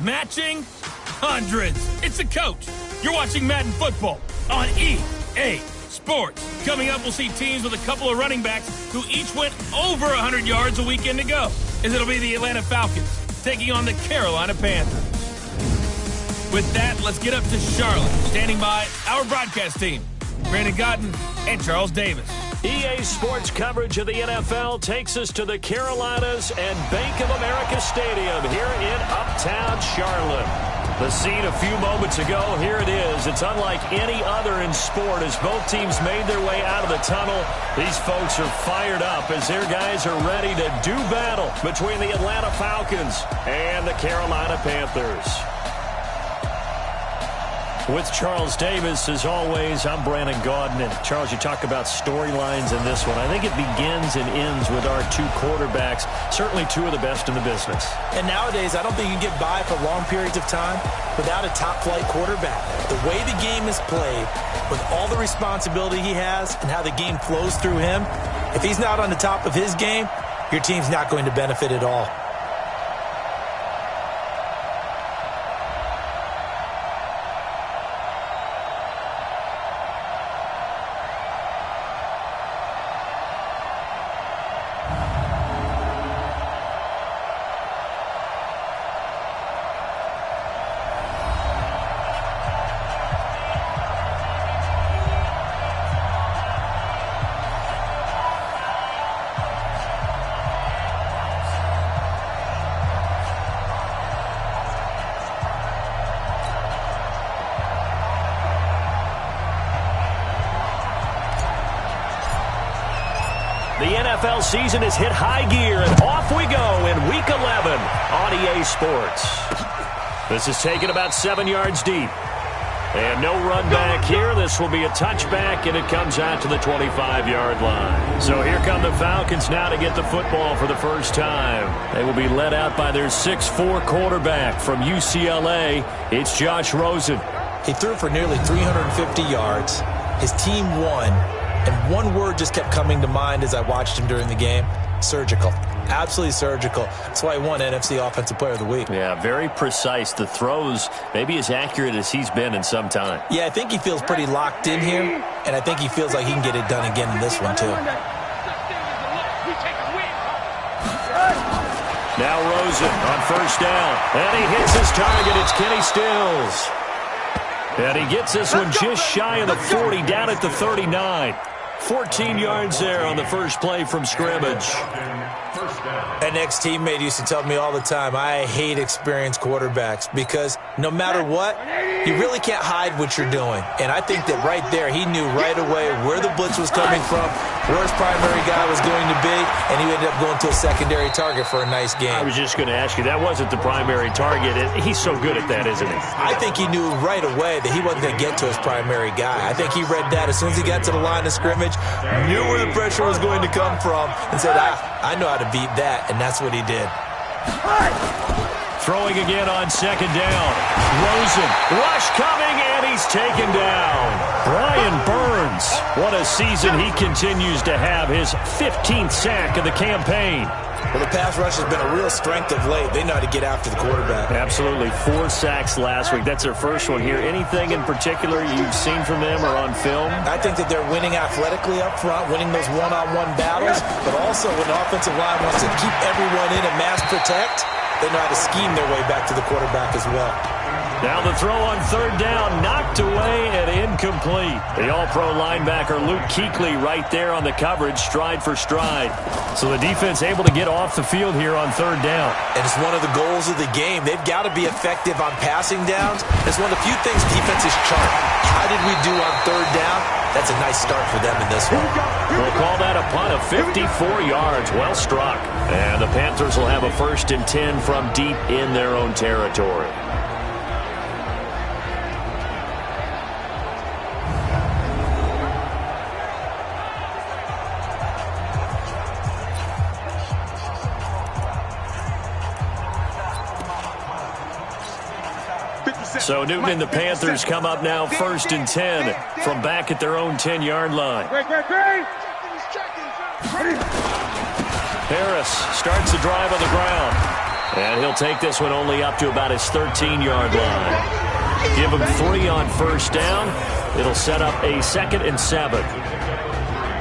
Matching hundreds. It's the coach. You're watching Madden football on EA Sports. Coming up, we'll see teams with a couple of running backs who each went over 100 yards a weekend ago, as it'll be the Atlanta Falcons taking on the Carolina Panthers. With that, let's get up to Charlotte. Standing by, our broadcast team, Brandon Godden and Charles Davis. EA Sports coverage of the NFL takes us to the Carolinas and Bank of America Stadium here in Uptown Charlotte. The scene a few moments ago, here it is. It's unlike any other in sport as both teams made their way out of the tunnel. These folks are fired up as their guys are ready to do battle between the Atlanta Falcons and the Carolina Panthers. With Charles Davis, as always, I'm Brandon Gaudin. And Charles, you talk about storylines in this one. I think it begins and ends with our two quarterbacks, certainly two of the best in the business. And nowadays, I don't think you can get by for long periods of time without a top-flight quarterback. The way the game is played, with all the responsibility he has and how the game flows through him, if he's not on the top of his game, your team's not going to benefit at all. The NFL season has hit high gear, and off we go in Week 11 on EA Sports. This is taken about 7 yards deep. And no run back here. This will be a touchback, and it comes out to the 25-yard line. So here come the Falcons now to get the football for the first time. They will be led out by their 6'4 quarterback from UCLA. It's Josh Rosen. He threw for nearly 350 yards. His team won. And one word just kept coming to mind as I watched him during the game: surgical. Absolutely surgical. That's why he won NFC Offensive Player of the Week. Yeah, very precise. The throws maybe as accurate as he's been in some time. Yeah, I think he feels pretty locked in here, and I think he feels like he can get it done again in this one, too. Now Rosen on first down, and he hits his target. It's Kenny Stills. And he gets this one just shy of the 40, down at the 39. 14 yards there on the first play from scrimmage. An ex-teammate used to tell me all the time, I hate experienced quarterbacks because no matter what, you really can't hide what you're doing. And I think that right there, he knew right away where the blitz was coming from, where his primary guy was going to be, and he ended up going to a secondary target for a nice game. I was just going to ask you, that wasn't the primary target. He's so good at that, isn't he? I think he knew right away that he wasn't going to get to his primary guy. I think he read that as soon as he got to the line of scrimmage, knew where the pressure was going to come from, and said, I know how to beat that, and that's what he did. Throwing again on second down. Rosen, rush coming, and he's taken down. Brian Burns, what a season he continues to have, his 15th sack of the campaign. Well, the pass rush has been a real strength of late. They know how to get after the quarterback. Absolutely. 4 sacks last week. That's their first one here. Anything in particular you've seen from them or on film? I think that they're winning athletically up front, winning those one-on-one battles, but also when the offensive line wants to keep everyone in and mass protect, they know how to scheme their way back to the quarterback as well. Now the throw on third down, knocked away and incomplete. The all-pro linebacker Luke Kuechly right there on the coverage, stride for stride. So the defense able to get off the field here on third down. And it's one of the goals of the game. They've got to be effective on passing downs. It's one of the few things defenses chart. How did we do on third down? That's a nice start for them in this one. We'll call that a punt of 54 yards. Well struck. And the Panthers will have a 1st and 10 from deep in their own territory. So Newton and the Panthers come up now 1st and 10 from back at their own 10-yard line. Harris starts the drive on the ground. And he'll take this one only up to about his 13-yard line. Give him 3 on first down. It'll set up a 2nd and 7.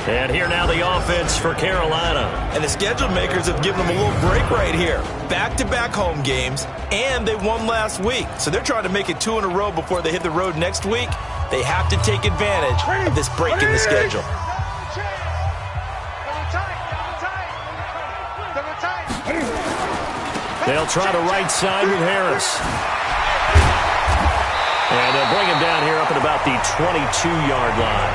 And here now the offense for Carolina. And the schedule makers have given them a little break right here. Back-to-back home games, and they won last week. So they're trying to make it 2 in a row before they hit the road next week. They have to take advantage of this break in the schedule. They'll try to right side with Harris. And they'll bring him down here up at about the 22-yard line.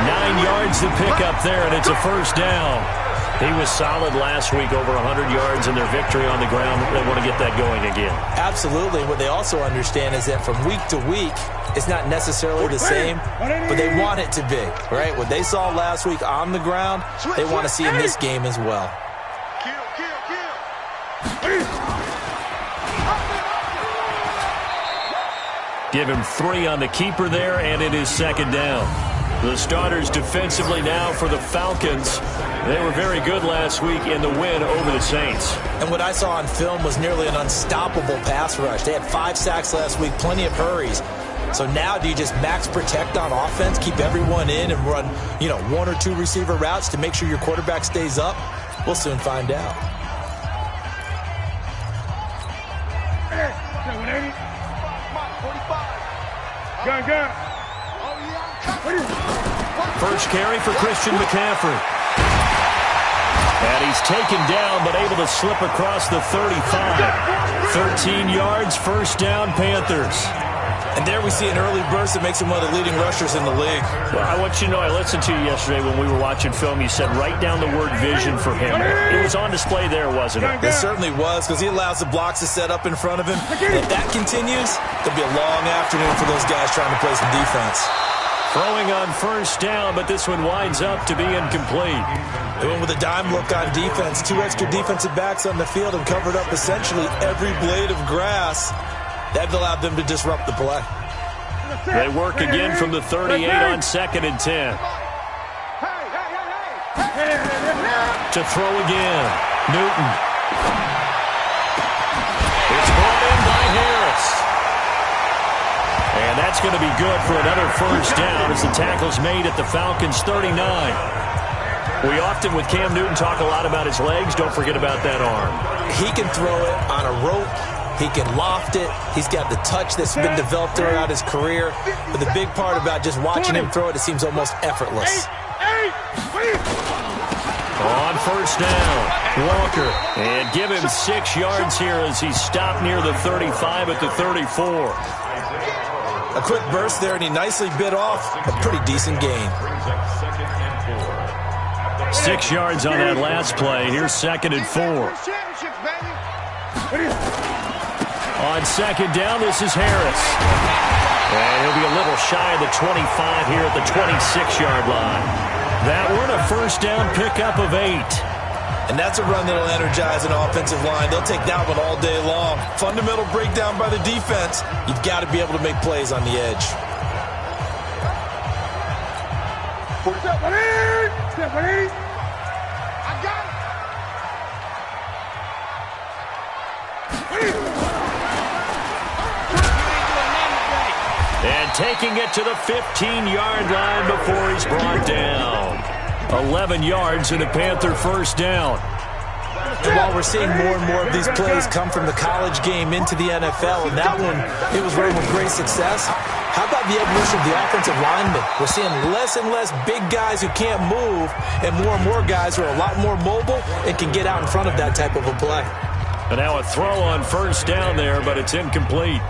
9 yards to pick up there, and it's a first down. He was solid last week, over 100 yards in their victory on the ground. They want to get that going again. Absolutely. What they also understand is that from week to week, it's not necessarily the same, but they want it to be, right? What they saw last week on the ground, they want to see in this game as well. Give him 3 on the keeper there, and it is 2nd down. The starters defensively now for the Falcons. They were very good last week in the win over the Saints. And what I saw on film was nearly an unstoppable pass rush. They had 5 sacks last week, plenty of hurries. So now do you just max protect on offense, keep everyone in, and run, 1 or 2 receiver routes to make sure your quarterback stays up? We'll soon find out. First carry for Christian McCaffrey. And he's taken down, but able to slip across the 35. 13 yards, first down, Panthers. And there we see an early burst that makes him one of the leading rushers in the league. Well, I want you to know, I listened to you yesterday when we were watching film. You said write down the word vision for him. It was on display there, wasn't it? It certainly was, because he allows the blocks to set up in front of him. If that continues, there'll be a long afternoon for those guys trying to play some defense. Throwing on first down, but this one winds up to be incomplete. They went with a dime look on defense. 2 extra defensive backs on the field and covered up essentially every blade of grass. That allowed them to disrupt the play. They work again from the 38 on 2nd and 10. To throw again. Newton. It's brought in by Harris. And that's going to be good for another first down as the tackle's made at the Falcons' 39. We often, with Cam Newton, talk a lot about his legs. Don't forget about that arm. He can throw it on a rope. He can loft it. He's got the touch that's been developed throughout his career. But the big part about just watching him throw it, it seems almost effortless. On first down, Walker. And give him 6 yards here as he's stopped near the 35 at the 34. A quick burst there, and he nicely bit off a pretty decent gain. 6 yards on that last play. Here's 2nd and 4. On 2nd down, this is Harris. And he'll be a little shy of the 25 here at the 26-yard line. That one, a first down pickup of 8. And that's a run that'll energize an offensive line. They'll take that one all day long. Fundamental breakdown by the defense. You've got to be able to make plays on the edge. And taking it to the 15-yard line before he's brought down. 11 yards and a Panther first down. And while we're seeing more and more of these plays come from the college game into the NFL, and that one, it was run with great success, how about the evolution of the offensive linemen? We're seeing less and less big guys who can't move, and more guys who are a lot more mobile and can get out in front of that type of a play. And now a throw on first down there, but it's incomplete.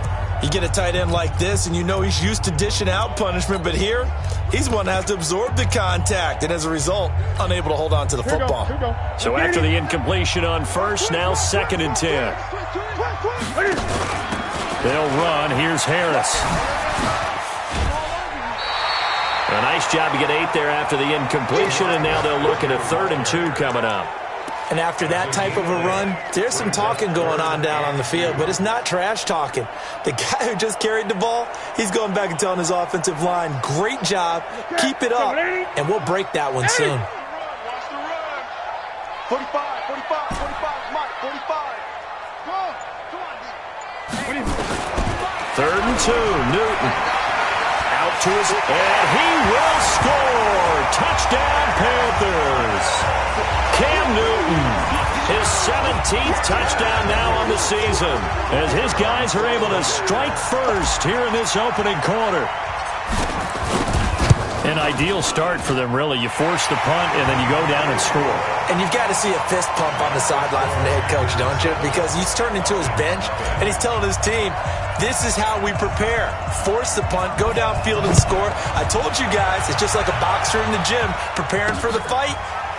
You get a tight end like this, and you know he's used to dishing out punishment, but here, he's one that has to absorb the contact, and as a result, unable to hold on to the football. So after the incompletion on first, now 2nd and 10. They'll run. Here's Harris. A nice job to get 8 there after the incompletion, and now they'll look at a 3rd and 2 coming up. And after that type of a run, there's some talking going on down on the field, but it's not trash talking. The guy who just carried the ball, he's going back and telling his offensive line, great job, keep it up, and we'll break that one soon. 45, Mike, 45. 3rd and 2. Newton. Out to his, and he will score. Touchdown, Panthers. Cam Newton, his 17th touchdown now on the season, as his guys are able to strike first here in this opening quarter. An ideal start for them, really. You force the punt, and then you go down and score. And you've got to see a fist pump on the sideline from the head coach, don't you? Because he's turned into his bench, and he's telling his team, this is how we prepare. Force the punt, go downfield and score. I told you guys, it's just like a boxer in the gym preparing for the fight.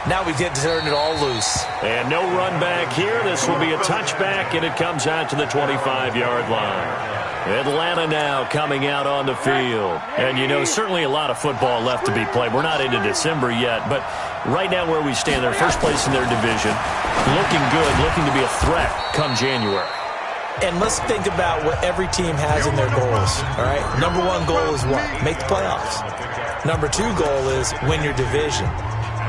Now we get to turn it all loose. And no run back here. This will be a touchback, and it comes out to the 25-yard line. Atlanta now coming out on the field. And, you know, certainly a lot of football left to be played. We're not into December yet, but right now where we stand, they're first place in their division. Looking good, looking to be a threat come January. And let's think about what every team has in their goals, all right? Number 1 goal is what? Make the playoffs. Number 2 goal is win your division.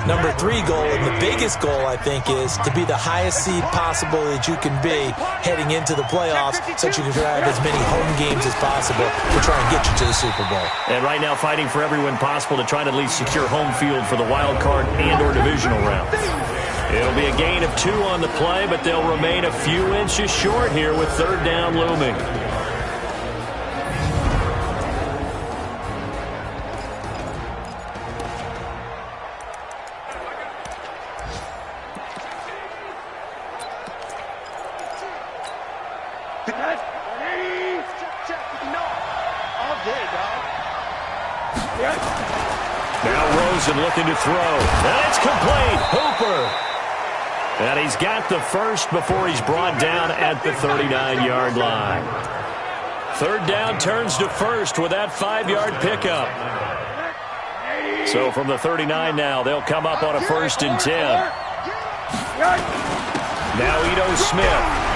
Number 3 goal, and the biggest goal, I think, is to be the highest seed possible that you can be heading into the playoffs so that you can have as many home games as possible to try and get you to the Super Bowl. And right now fighting for every win possible to try to at least secure home field for the wild card and or divisional round. It'll be a gain of 2 on the play, but they'll remain a few inches short here with 3rd down looming. Now Rosen looking to throw. And it's complete. Hooper. And he's got the first before he's brought down at the 39-yard line. 3rd down turns to first with that 5-yard pickup. So from the 39 now, they'll come up on a 1st and 10. Now Ito Smith.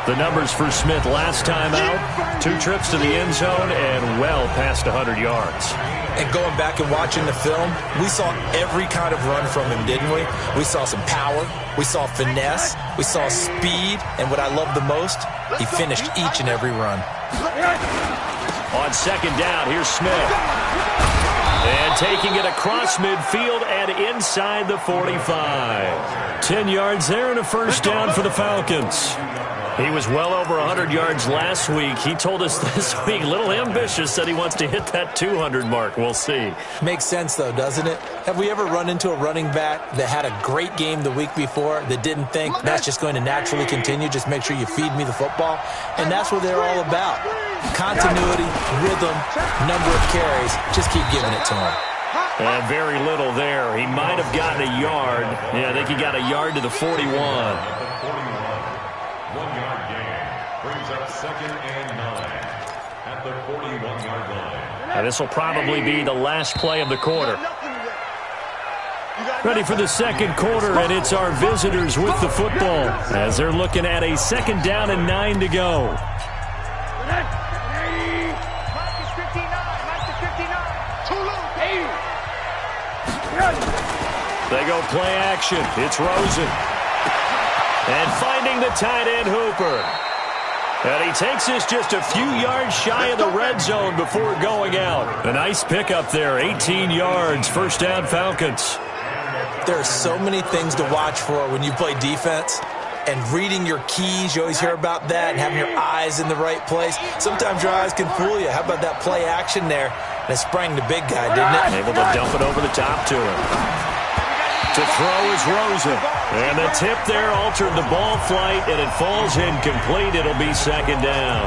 The numbers for Smith last time out, 2 trips to the end zone and well past 100 yards. And going back and watching the film, we saw every kind of run from him, didn't we? We saw some power, we saw finesse, we saw speed, and what I love the most, he finished each and every run. On 2nd down, here's Smith. And taking it across midfield and inside the 45. 10 yards there and a 1st down for the Falcons. He was well over 100 yards last week. He told us this week, a little ambitious, said he wants to hit that 200 mark. We'll see. Makes sense, though, doesn't it? Have we ever run into a running back that had a great game the week before that didn't think that's just going to naturally continue? Just make sure you feed me the football. And that's what they're all about. Continuity, rhythm, number of carries. Just keep giving it to him. And very little there. He might have gotten a yard. Yeah, I think he got a yard to the 41. 1-yard gain brings up 2nd and 9 at the 41-yard line. And this will probably be the last play of the quarter. Ready for the 2nd quarter, and it's our visitors with the football as they're looking at a 2nd down and 9 to go. They go play action. It's Rosen. And finding the tight end, Hooper. And he takes this just a few yards shy of the red zone before going out. A nice pickup there, 18 yards, 1st down Falcons. There are so many things to watch for when you play defense. And reading your keys, you always hear about that, and having your eyes in the right place. Sometimes your eyes can fool you. How about that play action there? And it sprang the big guy, didn't it? Able to dump it over the top to him. To throw is Rosen. And the tip there altered the ball flight, and it falls incomplete. It'll be 2nd down.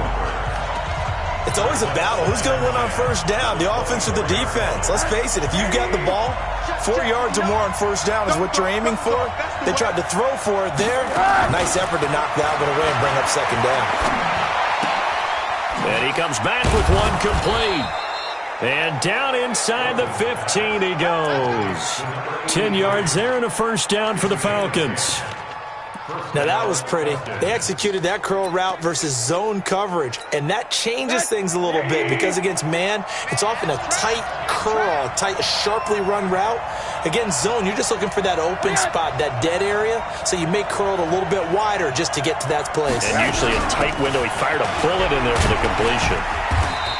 It's always a battle. Who's going to win on 1st down, the offense or the defense? Let's face it, if you've got the ball, 4 yards or more on 1st down is what you're aiming for. They tried to throw for it there. Nice effort to knock that one away and bring up 2nd down. And he comes back with one complete. And down inside the 15 he goes. 10 yards there and a 1st down for the Falcons. Now that was pretty. They executed that curl route versus zone coverage, and that changes things a little bit because against man, it's often a tight curl, a tight, sharply run route. Against zone, you're just looking for that open spot, that dead area, so you may curl it a little bit wider just to get to that place. And usually a tight window. He fired a bullet in there for the completion.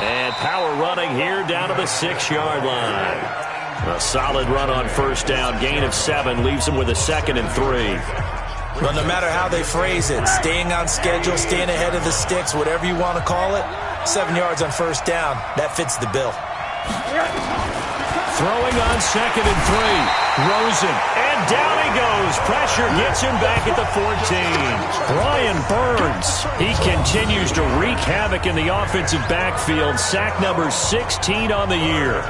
And power running here down to the 6-yard line. A solid run on first down. Gain of 7 leaves him with a 2nd and 3. Well, no matter how they phrase it, staying on schedule, staying ahead of the sticks, whatever you want to call it, 7 yards on first down, that fits the bill. Throwing on 2nd and 3. Rosen. And down he goes. Pressure gets him back at the 14. Brian Burns. He continues to wreak havoc in the offensive backfield. Sack number 16 on the year.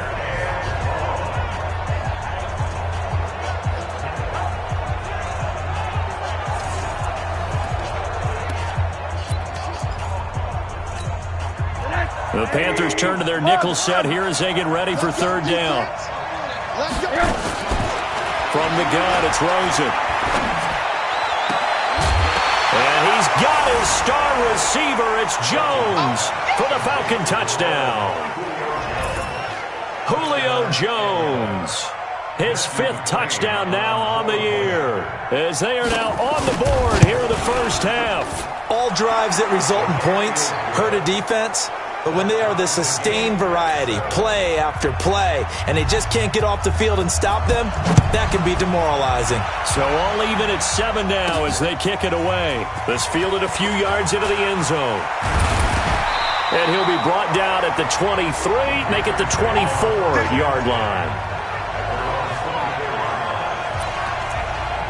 The Panthers turn to their nickel set here as they get ready for 3rd down. From the gun, it's Rosen. And he's got his star receiver. It's Jones for the Falcon touchdown. Julio Jones. His 5th touchdown now on the year, as they are now on the board here in the first half. All drives that result in points hurt a defense. But when they are the sustained variety, play after play, and they just can't get off the field and stop them, that can be demoralizing. So all even at 7 now as they kick it away. This fielded a few yards into the end zone. And he'll be brought down at the 23, make it the 24-yard line.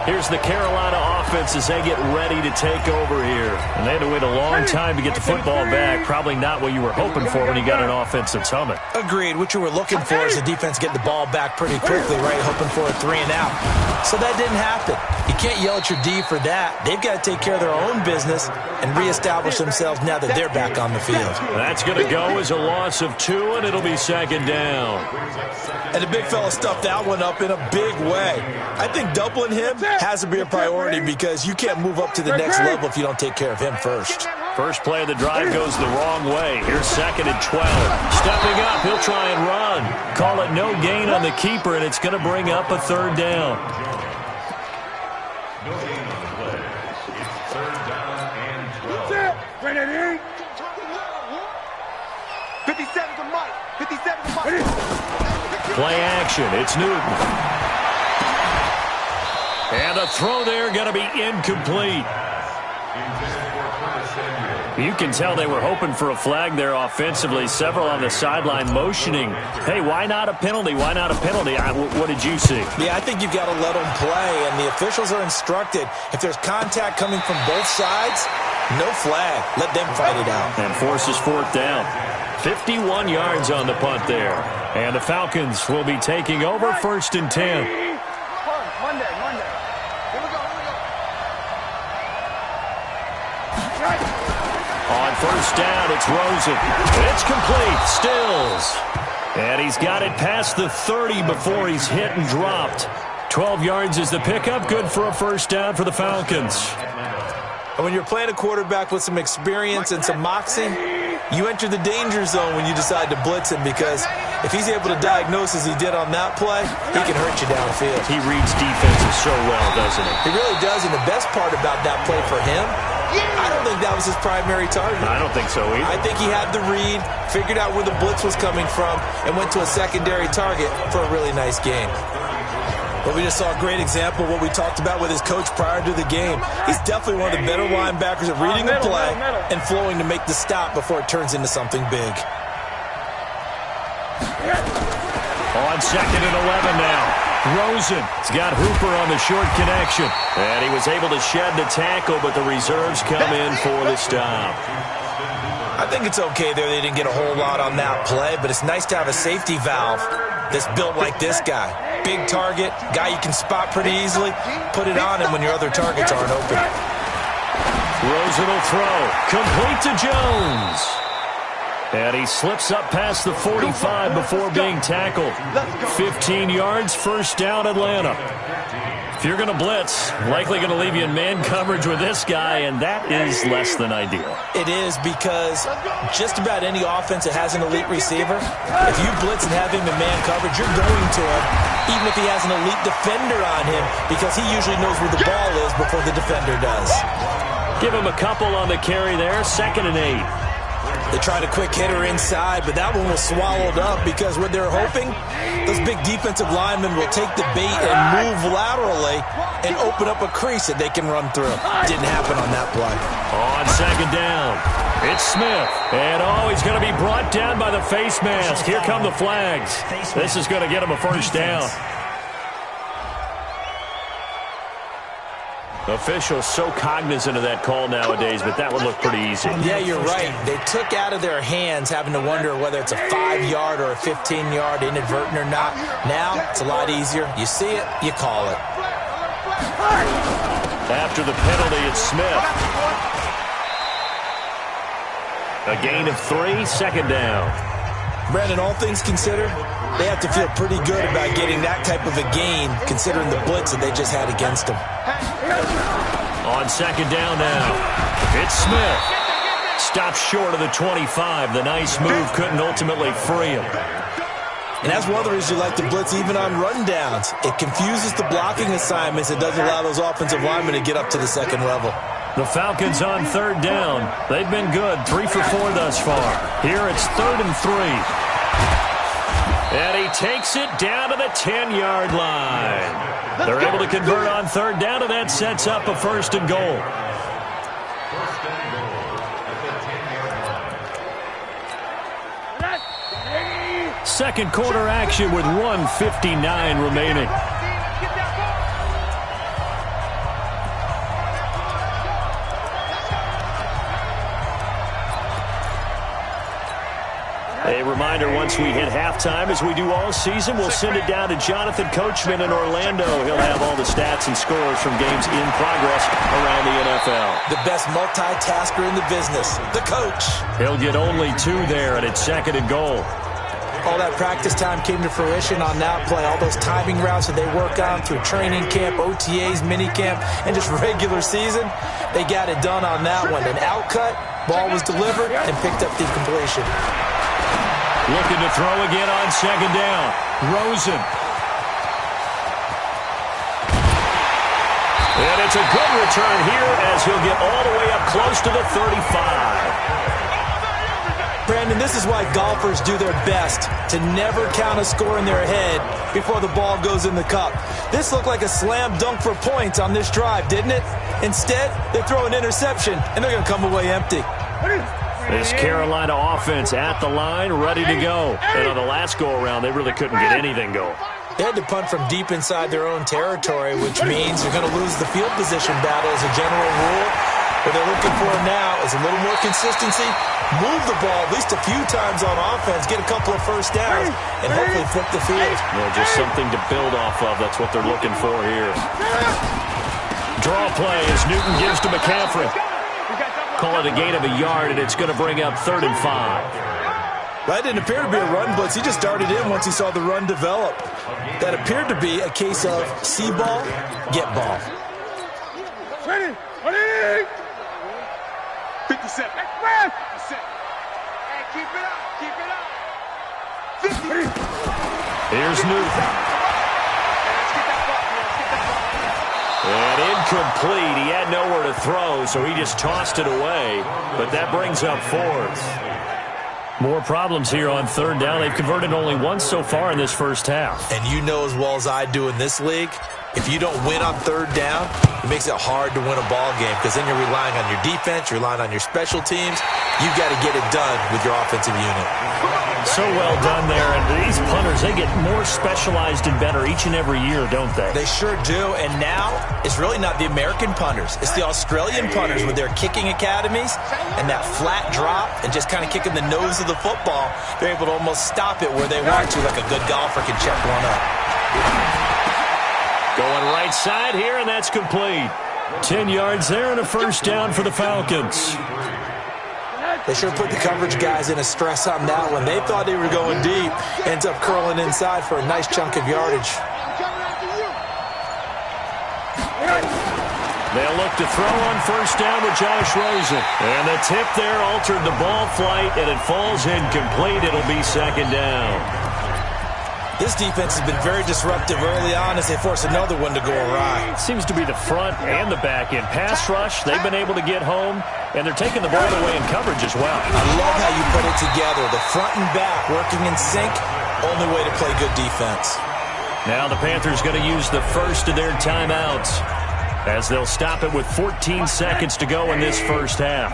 Here's the Carolina offense as they get ready to take over here. And they had to wait a long time to get the football back. Probably not what you were hoping for when you got an offense that's humming. Agreed. What you were looking for is the defense getting the ball back pretty quickly, right? Hoping for a 3 and out. So that didn't happen. You can't yell at your D for that. They've got to take care of their own business and reestablish themselves now that they're back on the field. That's going to go as a loss of 2, and it'll be 2nd down. And the big fella stuffed that one up in a big way. I think doubling him has to be a priority because you can't move up to the next level if you don't take care of him first. First play of the drive goes the wrong way. Here's 2nd and 12. Stepping up, he'll try and run. Call it no gain on the keeper, and it's going to bring up a 3rd down. No gain on the play. It's 3rd down and 12. 57 to Mike. 57 to Mike. Play action. It's Newton. And a throw there going to be incomplete. You can tell they were hoping for a flag there offensively. Several on the sideline motioning. Hey, why not a penalty? Why not a penalty? What did you see? Yeah, I think you've got to let them play, and the officials are instructed. If there's contact coming from both sides, no flag. Let them fight it out. And forces 4th down. 51 yards on the punt there. And the Falcons will be taking over 1st and 10. Monday. On 1st down, it's Rosen. It's complete. Stills. And he's got it past the 30 before he's hit and dropped. 12 yards is the pickup. Good for a 1st down for the Falcons. And when you're playing a quarterback with some experience and some moxie, you enter the danger zone when you decide to blitz him, because if he's able to diagnose as he did on that play, he can hurt you downfield. He reads defenses so well, doesn't he? He really does, and the best part about that play for him, I don't think that was his primary target. I don't think so either. I think he had the read, figured out where the blitz was coming from, and went to a secondary target for a really nice game. But we just saw a great example of what we talked about with his coach prior to the game. He's definitely one of the better linebackers at reading the play and flowing to make the stop before it turns into something big. On 2nd and 11 now. Rosen's got Hooper on the short connection. And he was able to shed the tackle, but the reserves come in for the stop. I think it's okay there. They didn't get a whole lot on that play, but it's nice to have a safety valve that's built like this guy. Big target, guy you can spot pretty easily. Put it on him when your other targets aren't open. Rosen will throw. Complete to Jones. And he slips up past the 45 before being tackled. 15 yards, 1st down Atlanta. If you're going to blitz, likely going to leave you in man coverage with this guy, and that is less than ideal. It is, because just about any offense that has an elite receiver, if you blitz and have him in man coverage, you're going to him, even if he has an elite defender on him, because he usually knows where the ball is before the defender does. Give him a couple on the carry there, 2nd and 8. They tried a quick hitter inside, but that one was swallowed up because what they're hoping, those big defensive linemen will take the bait and move laterally and open up a crease that they can run through. Didn't happen on that play. On 2nd down, it's Smith. And he's going to be brought down by the face mask. Here come the flags. This is going to get him a first down. Officials so cognizant of that call nowadays, but that would look pretty easy. Yeah, you're right. They took out of their hands having to wonder whether it's a 5-yard or a 15-yard inadvertent or not. Now, it's a lot easier. You see it, you call it. After the penalty, it's Smith. A gain of 3, 2nd down. Brandon, all things considered, they have to feel pretty good about getting that type of a gain, considering the blitz that they just had against them. On 2nd down now, it's Smith. Stops short of the 25. The nice move couldn't ultimately free him. And that's one of the reasons you like to blitz even on rundowns. It confuses the blocking assignments. It doesn't allow those offensive linemen to get up to the second level. The Falcons on 3rd down. They've been good, 3 for 4 thus far. Here it's 3rd and 3. And he takes it down to the 10-yard line. They're able to convert on 3rd down, and that sets up a 1st and goal. Second quarter action with 1:59 remaining. A reminder, once we hit halftime, as we do all season, we'll send it down to Jonathan Coachman in Orlando. He'll have all the stats and scores from games in progress around the NFL. The best multitasker in the business, the coach. He'll get only 2 there, and it's 2nd and goal. All that practice time came to fruition on that play. All those timing routes that they work on through training camp, OTAs, minicamp, and just regular season, they got it done on that one. An outcut, ball was delivered, and picked up the completion. Looking to throw again on 2nd down. Rosen. And it's a good return here as he'll get all the way up close to the 35. Brandon, this is why golfers do their best to never count a score in their head before the ball goes in the cup. This looked like a slam dunk for points on this drive, didn't it? Instead, they throw an interception, and they're going to come away empty. This Carolina offense at the line, ready to go. And on the last go-around, they really couldn't get anything going. They had to punt from deep inside their own territory, which means you're going to lose the field position battle as a general rule. What they're looking for now is a little more consistency, move the ball at least a few times on offense, get a couple of first downs, and hopefully flip the field. Yeah, just something to build off of. That's what they're looking for here. Draw play as Newton gives to McCaffrey. Call it a gain of a yard, and it's going to bring up 3rd and 5. That didn't appear to be a run blitz. He just darted in once he saw the run develop. That appeared to be a case of see ball, get ball. 57. Hey, keep it up. Keep it up. 50. Here's Newton. And incomplete. He had nowhere to throw, so he just tossed it away. But that brings up 4th. More problems here on 3rd down. They've converted only once so far in this first half. And you know as well as I do in this league, if you don't win on 3rd down, it makes it hard to win a ball game because then you're relying on your defense, you're relying on your special teams. You've got to get it done with your offensive unit. So well done there. And these punters, they get more specialized and better each and every year, don't they? They sure do. And now it's really not the American punters. It's the Australian punters with their kicking academies and that flat drop and just kind of kicking the nose of the football. They're able to almost stop it where they want to, like a good golfer can check one up. Going right side here, and that's complete. 10 yards there and a first down for the Falcons. They sure put the coverage guys in a stress on that one. They thought they were going deep. Ends up curling inside for a nice chunk of yardage. They'll look to throw on first down with Josh Rosen. And the tip there altered the ball flight, and it falls incomplete. It'll be second down. This defense has been very disruptive early on as they force another one to go awry. Seems to be the front and the back end. Pass rush, they've been able to get home, and they're taking the ball away in coverage as well. I love how you put it together. The front and back working in sync, only way to play good defense. Now the Panthers going to use the first of their timeouts as they'll stop it with 14 seconds to go in this first half.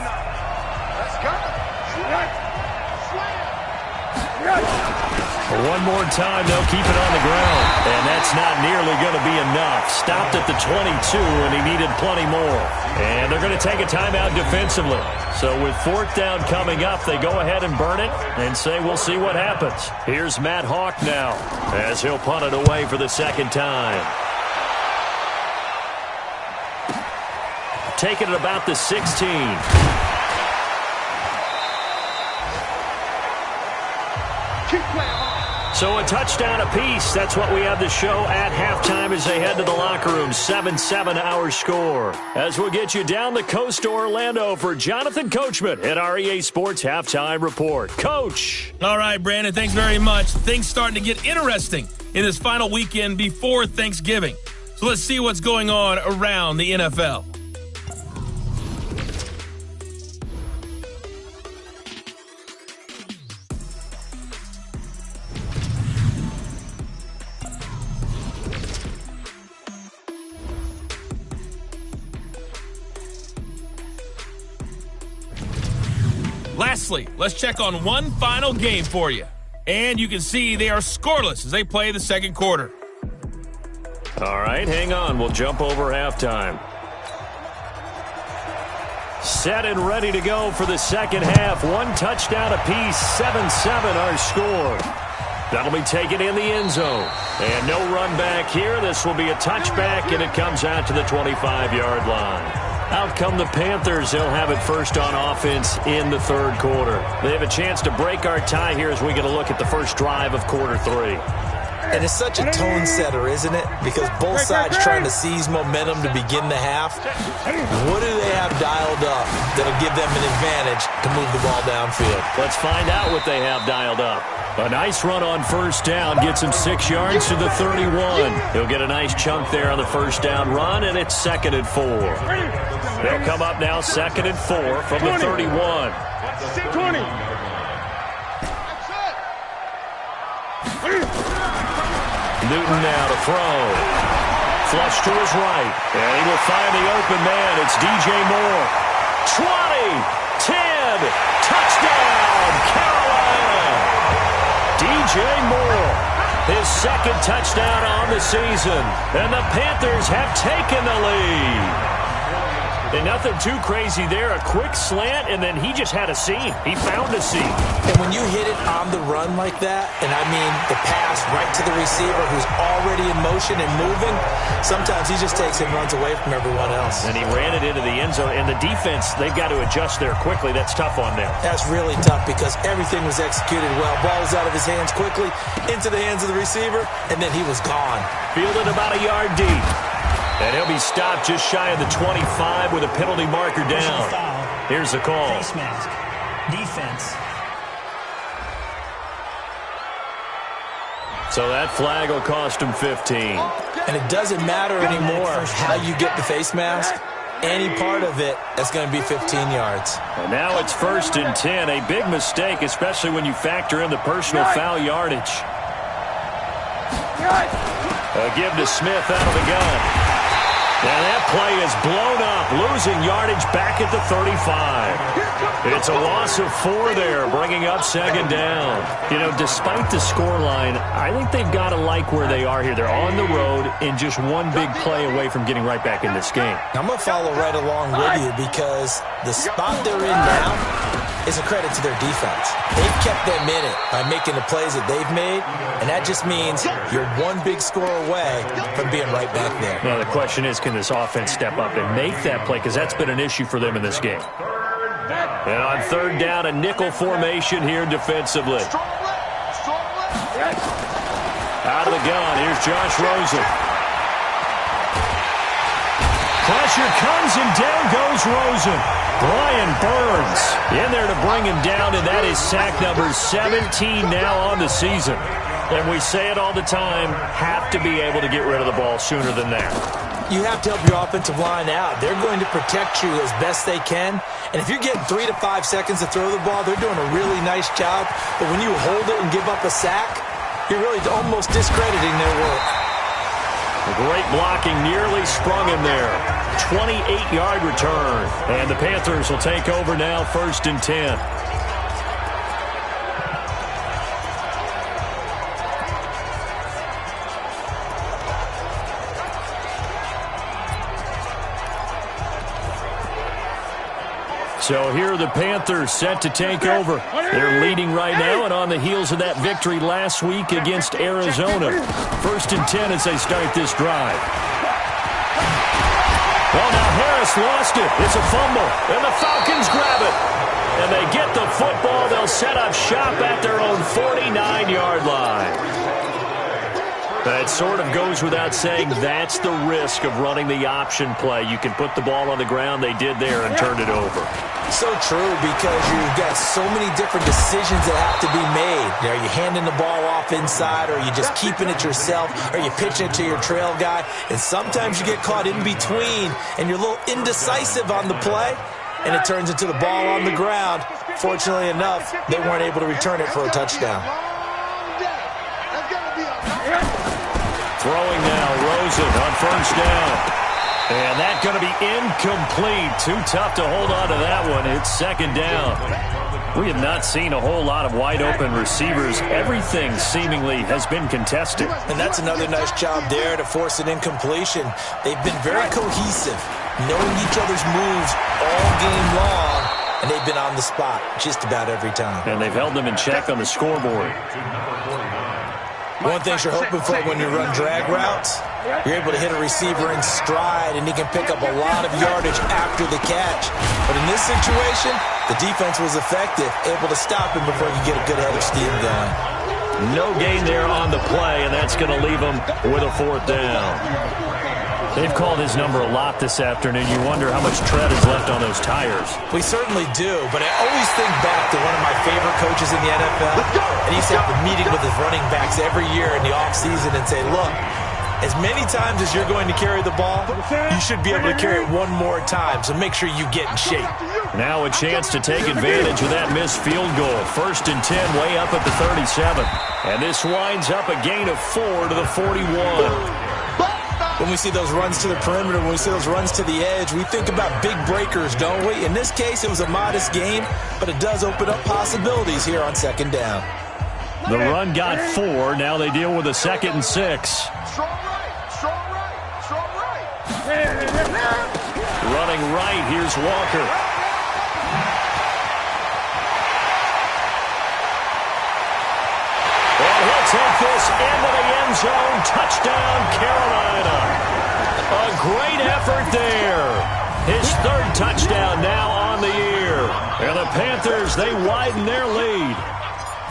One more time, they'll keep it on the ground. And that's not nearly going to be enough. Stopped at the 22, and he needed plenty more. And they're going to take a timeout defensively. So with fourth down coming up, they go ahead and burn it and say, we'll see what happens. Here's Matt Hawk now as he'll punt it away for the second time. Taking it about the 16. So a touchdown apiece. That's what we have to show at halftime as they head to the locker room. 7-7 our score. As we'll get you down the coast to Orlando for Jonathan Coachman at our EA Sports Halftime Report. Coach. All right, Brandon, thanks very much. Things starting to get interesting in this final weekend before Thanksgiving. So let's see what's going on around the NFL. Lastly, let's check on one final game for you. And you can see they are scoreless as they play the second quarter. All right, hang on. We'll jump over halftime. Set and ready to go for the second half. One touchdown apiece, 7-7 our score. That'll be taken in the end zone. And no run back here. This will be a touchback, and it comes out to the 25-yard line. Out come the Panthers. They'll have it first on offense in the third quarter. They have a chance to break our tie here as we get a look at the first drive of quarter three. And it's such a tone setter, isn't it? Because both sides trying to seize momentum to begin the half. What do they have dialed up that'll give them an advantage to move the ball downfield? Let's find out what they have dialed up. A nice run on first down gets him 6 yards to the 31. He'll get a nice chunk there on the first down run, and it's 2nd and 4. They'll come up now 2nd and 4 from the 31. 20. Newton now to throw. Flush to his right. And he will find the open man. It's DJ Moore. 20, 10, touchdown, Carolina. DJ Moore, his second touchdown on the season. And the Panthers have taken the lead. And nothing too crazy there. A quick slant, and then he just had a seam. He found a seam. And when you hit it on the run like that, and I mean the pass right to the receiver who's already in motion and moving, sometimes he just takes and runs away from everyone else. And he ran it into the end zone. And the defense, they've got to adjust there quickly. That's tough on them. That's really tough because everything was executed well. Ball was out of his hands quickly, into the hands of the receiver, and then he was gone. Fielded about a yard deep. And he'll be stopped just shy of the 25 with a penalty marker down. Here's the call. Face mask. Defense. So that flag will cost him 15. And it doesn't matter anymore how you get the face mask. Any part of it, that's going to be 15 yards. And now it's 1st and 10. A big mistake, especially when you factor in the personal foul yardage. A give to Smith out of the gun. And that play is blown up, losing yardage back at the 35. It's a loss of 4 there, bringing up 2nd down. You know, despite the scoreline, I think they've got to like where they are here. They're on the road and just one big play away from getting right back in this game. I'm going to follow right along with you because the spot they're in now is a credit to their defense. They've kept them in it by making the plays that they've made, and that just means you're one big score away from being right back there. Now, the question is, can this offense step up and make that play? Because that's been an issue for them in this game. And on 3rd down, a nickel formation here defensively. Out of the gun, here's Josh Rosen. Pressure comes, and down goes Rosen. Brian Burns in there to bring him down, and that is sack number 17 now on the season. And we say it all the time, have to be able to get rid of the ball sooner than that. You have to help your offensive line out. They're going to protect you as best they can. And if you're getting 3 to 5 seconds to throw the ball, they're doing a really nice job. But when you hold it and give up a sack, you're really almost discrediting their work. A great blocking nearly sprung him there. 28-yard return. And the Panthers will take over now, 1st and 10. So here are the Panthers set to take over. They're leading right now and on the heels of that victory last week against Arizona. 1st and 10 as they start this drive. Well, now Harris lost it. It's a fumble, and the Falcons grab it. And they get the football. They'll set up shop at their own 49-yard line. That sort of goes without saying. That's the risk of running the option play. You can put the ball on the ground. They did there and turned it over. So true, because you've got so many different decisions that have to be made. Are you handing the ball off inside, or are you just keeping it yourself? Are you pitching it to your trail guy? And sometimes you get caught in between, and you're a little indecisive on the play, and it turns into the ball on the ground. Fortunately enough, they weren't able to return it for a touchdown. Throwing now, Rosen on 1st down. And that's going to be incomplete. Too tough to hold on to that one. It's 2nd down. We have not seen a whole lot of wide-open receivers. Everything seemingly has been contested. And that's another nice job there to force an incompletion. They've been very cohesive, knowing each other's moves all game long, and they've been on the spot just about every time. And they've held them in check on the scoreboard. One thing you're hoping for when you run drag routes, you're able to hit a receiver in stride, and he can pick up a lot of yardage after the catch. But in this situation, the defense was effective, able to stop him before he could get a good head of steam going. No gain there on the play, and that's going to leave him with a 4th down. They've called his number a lot this afternoon. You wonder how much tread is left on those tires. We certainly do, but I always think back to one of my favorite coaches in the NFL. And he used to have a meeting with his running backs every year in the offseason and say, look, as many times as you're going to carry the ball, you should be able to carry it one more time, so make sure you get in shape. Now a chance to take advantage of that missed field goal. 1st and 10, way up at the 37. And this winds up a gain of 4 to the 41. When we see those runs to the perimeter, when we see those runs to the edge, we think about big breakers, don't we? In this case, it was a modest gain, but it does open up possibilities here on 2nd down. The run got 4. Now they deal with a 2nd and 6. Strong right, strong right. Running right, here's Walker. And he'll take this into the end zone. Touchdown, Carolina. A great effort there. His 3rd touchdown now on the year. And the Panthers, they widen their lead.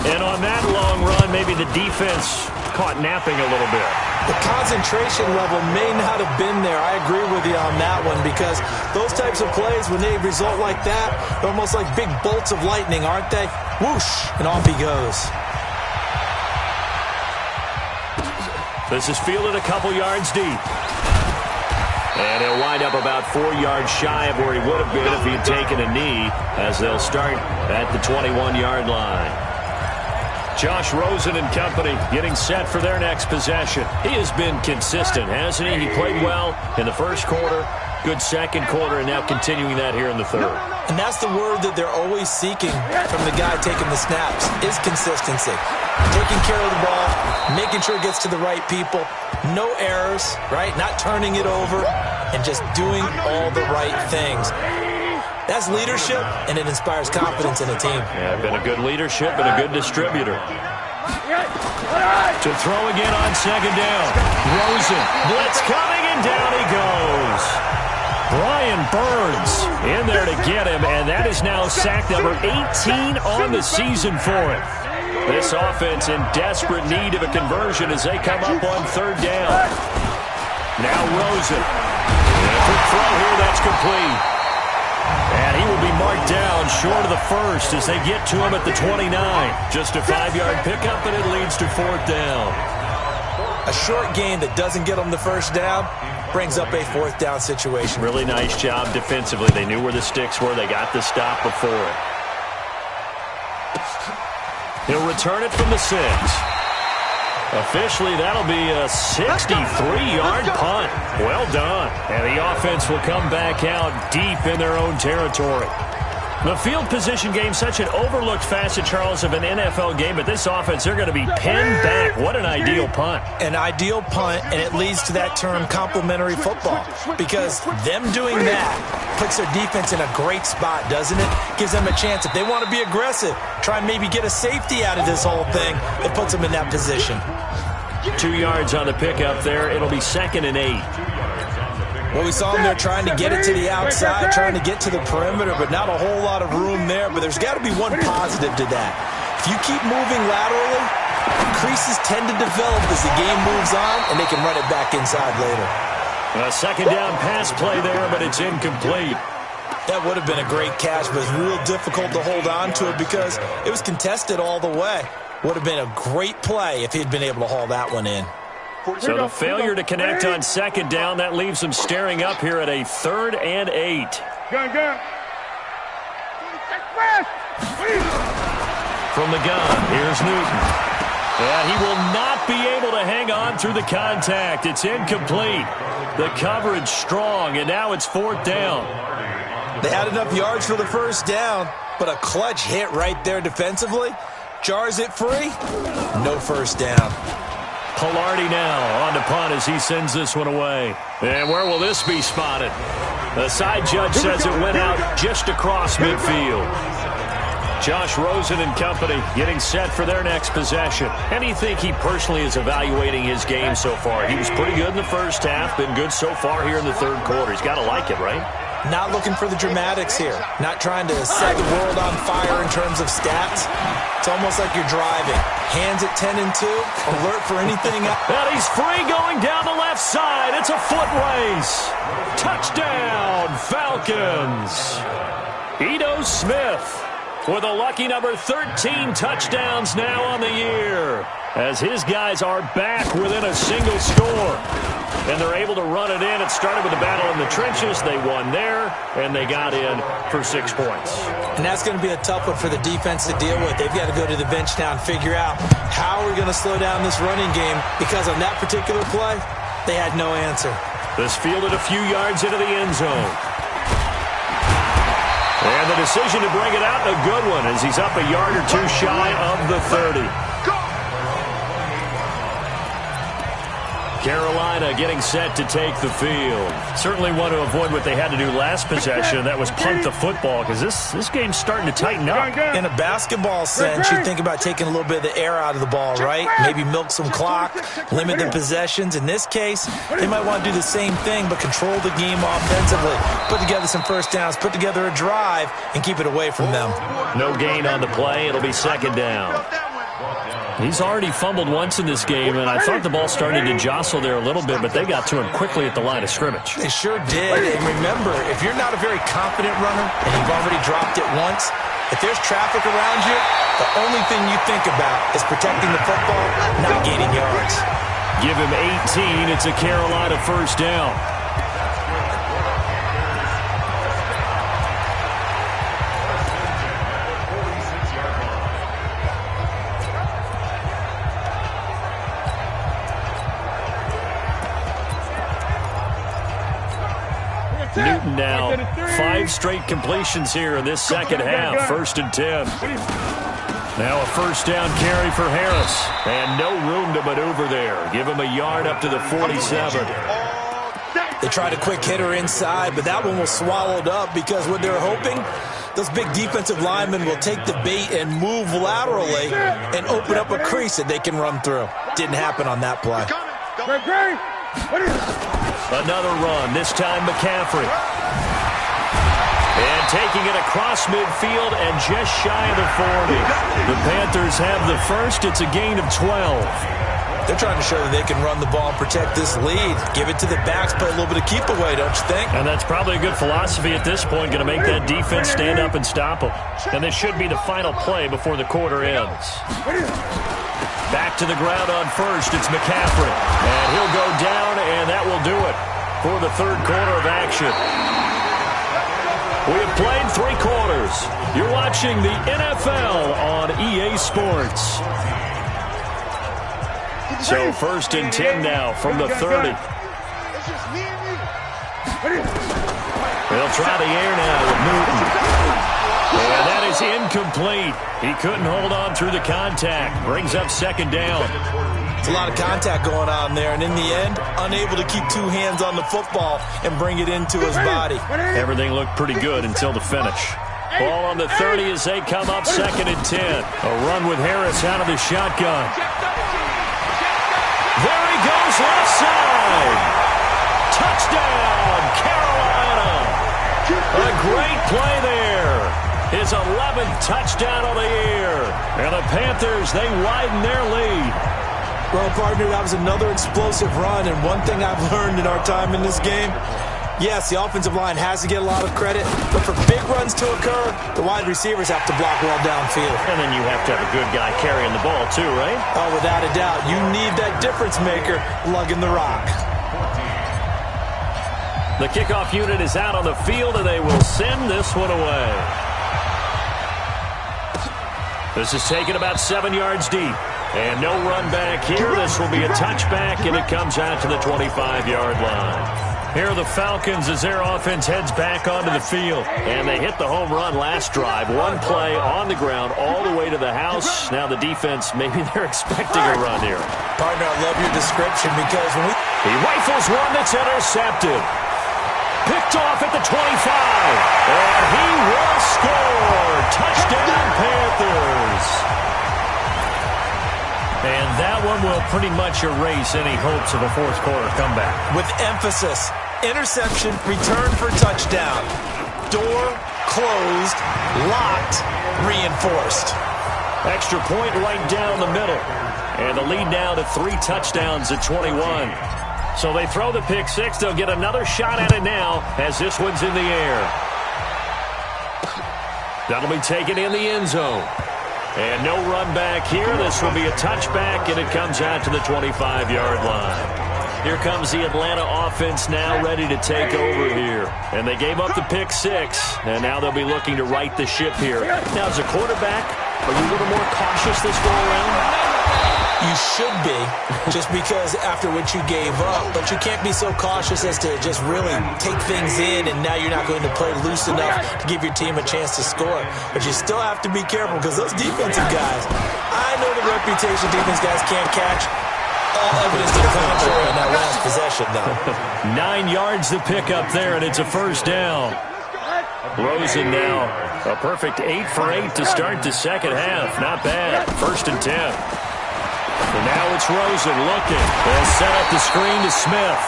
And on that long run, maybe the defense caught napping a little bit. The concentration level may not have been there. I agree with you on that one, because those types of plays, when they result like that, they're almost like big bolts of lightning, aren't they? Whoosh, and off he goes. This is fielded a couple yards deep. And he'll wind up about 4 yards shy of where he would have been if he had taken a knee, as they'll start at the 21-yard line. Josh Rosen and company getting set for their next possession. He has been consistent, hasn't he? He played well in the 1st quarter, good 2nd quarter, and now continuing that here in the 3rd. And that's the word that they're always seeking from the guy taking the snaps, is consistency. Taking care of the ball, making sure it gets to the right people, no errors, right? Not turning it over, and just doing all the right things. That's leadership, and it inspires confidence in a team. Yeah, been a good leadership and a good distributor. To throw again on 2nd down. Rosen, blitz coming, and down he goes. Brian Burns in there to get him, and that is now sack number 18 on the season for him. This offense in desperate need of a conversion as they come up on 3rd down. Now Rosen. And Quick throw here, that's complete. And he will be marked down short of the first as they get to him at the 29. Just a 5-yard pickup, and it leads to 4th down. A short gain that doesn't get them the first down brings up a 4th down situation. Really nice job defensively. They knew where the sticks were. They got the stop before it. He'll return it from the 6. Officially, that'll be a 63-yard punt. Well done. And the offense will come back out deep in their own territory. The field position game, such an overlooked facet, Charles, of an NFL game, but this offense, they're going to be pinned back. What an ideal punt. An ideal punt, and it leads to that term complementary football, because them doing that puts their defense in a great spot, doesn't it? Gives them a chance. If they want to be aggressive, try and maybe get a safety out of this whole thing, it puts them in that position. 2 yards on the pickup there. It'll be 2nd and 8. Well, we saw them there trying to get it to the outside, trying to get to the perimeter, but not a whole lot of room there. But there's got to be one positive to that. If you keep moving laterally, creases tend to develop as the game moves on, and they can run it back inside later. A 2nd down pass play there, but it's incomplete. That would have been a great catch, but it's real difficult to hold on to it because it was contested all the way. Would have been a great play if he'd been able to haul that one in. So the failure to connect on 2nd down, that leaves them staring up here at a 3rd and 8. From the gun, here's Newton. Yeah, he will not be able to hang on through the contact. It's incomplete. The coverage strong, and now it's 4th down. They had enough yards for the first down, but a clutch hit right there defensively jars it free. No first down. Pilardi now on to punt as he sends this one away. And where will this be spotted? The side judge says it went out just across midfield. Josh Rosen and company getting set for their next possession. How do you think he personally is evaluating his game so far? He was pretty good in the first half, been good so far here in the 3rd quarter. He's got to like it, right? Not looking for the dramatics here. Not trying to set the world on fire in terms of stats. It's almost like you're driving. Hands at 10 and 2, alert for anything else. And he's free going down the left side. It's a foot race. Touchdown, Falcons. Ito Smith with a lucky number 13 touchdowns now on the year, as his guys are back within a single score. And they're able to run it in. It started with a battle in the trenches. They won there, and they got in for 6 points. And that's going to be a tough one for the defense to deal with. They've got to go to the bench now and figure out how are we going to slow down this running game, because on that particular play, they had no answer. This fielded a few yards into the end zone. And the decision to bring it out, a good one, as he's up a yard or two shy of the 30. Carolina getting set to take the field. Certainly want to avoid what they had to do last possession. That was punt the football, because this game's starting to tighten up. In a basketball sense, you think about taking a little bit of the air out of the ball, right? Maybe milk some clock, limit the possessions. In this case, they might want to do the same thing, but control the game offensively. Put together some first downs, put together a drive, and keep it away from them. No gain on the play. It'll be 2nd down. He's already fumbled once in this game, and I thought the ball started to jostle there a little bit, but they got to him quickly at the line of scrimmage. They sure did. And remember, if you're not a very confident runner and you've already dropped it once, if there's traffic around you, the only thing you think about is protecting the football, not gaining yards. Give him 18. It's a Carolina first down. Newton now, 5 straight completions here in this second half, 1st and 10. Now a first down carry for Harris, and no room to maneuver there. Give him a yard up to the 47. They tried a quick hitter inside, but that one was swallowed up because what they're hoping, those big defensive linemen will take the bait and move laterally and open up a crease that they can run through. Didn't happen on that play. Another run, this time McCaffrey. And taking it across midfield and just shy of the 40. The Panthers have the first. It's a gain of 12. They're trying to show that they can run the ball and protect this lead. Give it to the backs, play a little bit of keep away, don't you think? And that's probably a good philosophy at this point, going to make that defense stand up and stop them. And this should be the final play before the quarter ends. Back to the ground on first, it's McCaffrey. And he'll go down, and that will do it for the third quarter of action. We have played 3 quarters. You're watching the NFL on EA Sports. So first and 10 now from the 30. They'll try the air now with Newton. And that is incomplete. He couldn't hold on through the contact. Brings up second down. It's a lot of contact going on there, and in the end, unable to keep 2 hands on the football and bring it into his body. Everything looked pretty good until the finish. Ball on the 30 as they come up second and 10. A run with Harris out of the shotgun. There he goes left side. Touchdown, Carolina. A great play there. His 11th touchdown of the year. And the Panthers, they widen their lead. Well, partner, that was another explosive run, and one thing I've learned in our time in this game, yes, the offensive line has to get a lot of credit, but for big runs to occur, the wide receivers have to block well downfield. And then you have to have a good guy carrying the ball too, right? Oh, without a doubt. You need that difference maker lugging the rock. The kickoff unit is out on the field, and they will send this one away. This is taken about 7 yards deep. And no run back here. This will be a touchback, and it comes out to the 25-yard line. Here are the Falcons as their offense heads back onto the field. And they hit the home run last drive. One play on the ground all the way to the house. Now the defense, maybe they're expecting a run here. Partner, I love your description because when he rifles one that's intercepted. Picked off at the 25. And he will score. Touchdown, Panthers. And that one will pretty much erase any hopes of a fourth quarter comeback. With emphasis, interception, return for touchdown. Door closed, locked, reinforced. Extra point right down the middle. And the lead now to 3 touchdowns at 21. So they throw the pick 6. They'll get another shot at it now as this one's in the air. That'll be taken in the end zone. And no run back here. This will be a touchback, and it comes out to the 25-yard line. Here comes the Atlanta offense now ready to take over here. And they gave up the pick 6, and now they'll be looking to right the ship here. Now, as a quarterback, are you a little more cautious this go around? You should be, just because after what you gave up, but you can't be so cautious as to just really take things in, and now you're not going to play loose enough to give your team a chance to score. But you still have to be careful because those defensive guys, I know the reputation defense guys can't catch. All evidence to the contrary on that last possession, though. 9 yards to pick up there, and it's a first down. Rosen now, a perfect 8 for 8 to start the second half. Not bad. First and 10. And now it's Rosen looking. They'll set up the screen to Smith.